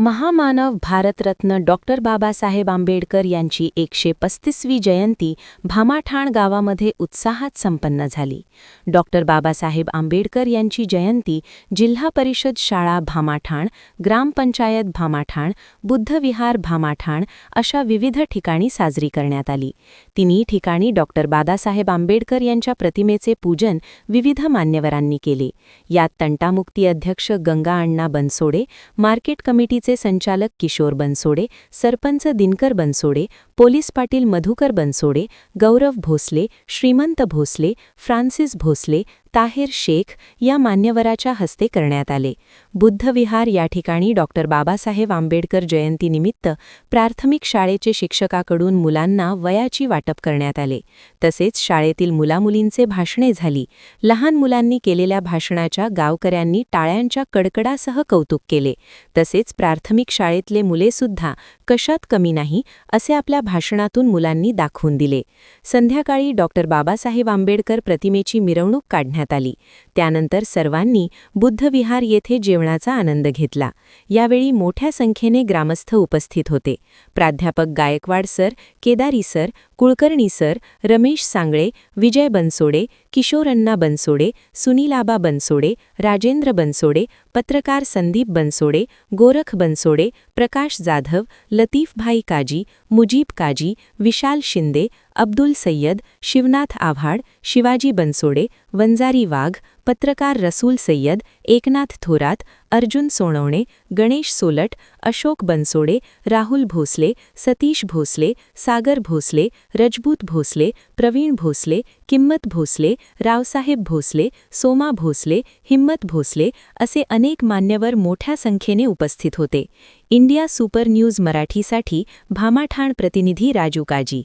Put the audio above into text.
महामानव भारतरत्न डॉक्टर बाबासाहेब आंबेडकर यांची 135वी जयंती भामाठाण गावामध्ये उत्साहात संपन्न झाली. डॉक्टर बाबासाहेब आंबेडकर यांची जयंती जिल्हा परिषद शाळा भामाठाण, ग्रामपंचायत भामाठाण, बुद्धविहार भामाठाण अशा विविध ठिकाणी साजरी करण्यात आली. तिन्ही ठिकाणी डॉक्टर बाबासाहेब आंबेडकर यांच्या प्रतिमेचे पूजन विविध मान्यवरांनी केले. यात तंटामुक्ती अध्यक्ष गंगा अण्णा बनसोडे, मार्केट कमिटीचे संचालक किशोर बनसोडे, सरपंच दिनकर बनसोडे, पोलीस पाटील मधुकर बनसोडे, गौरव भोसले, श्रीमंत भोसले, फ्रान्सिस भोसले, ताहेर शेख या मान्यवराच्या हस्ते करण्यात आले. बुद्धविहार या ठिकाणी डॉक्टर बाबासाहेब आंबेडकर जयंतीनिमित्त प्राथमिक शाळेचे शिक्षकाकडून मुलांना वयाची वाटप करण्यात आले. तसेच शाळेतील मुलामुलींचे भाषणे झाली. लहान मुलांनी केलेल्या भाषणाच्या गावकऱ्यांनी टाळ्यांच्या कडकडासह कौतुक केले. तसेच प्राथमिक शाळेतले मुलेसुद्धा कशात कमी नाही असे आपल्या भाषणातून मुलांनी दाखवून दिले. संध्याकाळी डॉक्टर बाबासाहेब आंबेडकर प्रतिमेची मिरवणूक काढण्यात आली. त्यानंतर सर्वांनी बुद्धविहार येथे जेवणाचा आनंद घेतला. यावेळी मोठ्या संख्येने ग्रामस्थ उपस्थित होते. प्राध्यापक Gaikwad sir, Kedari sir, Kulkarni sir, Ramesh Sangle, Vijay Bansode, Kishoranna Bansode, Sunilaba Bansode, Rajendra Bansode, पत्रकार संदीप बनसोडे, गोरख बनसोडे, प्रकाश जाधव, लतीफभाई काजी, मुजीब काजी, विशाल शिंदे, अब्दुल सय्यद, शिवनाथ आव्हाड, शिवाजी बनसोडे, वंजारी वाघ, पत्रकार रसूल सय्यद, एकनाथ थोरात, अर्जुन सोनवणे, गणेश सोलट, अशोक बनसोडे, राहुल भोसले, सतीश भोसले, सागर भोसले, रजबूत भोसले, प्रवीण भोसले, किम्मत भोसले, रावसाहेब भोसले, सोमा भोसले, हिम्मत भोसले असे अनेक मान्यवर मोठ्या संख्येने उपस्थित होते. इंडिया सुपर न्यूज मराठीसाठी भामाठाण प्रतिनिधी राजू काजी.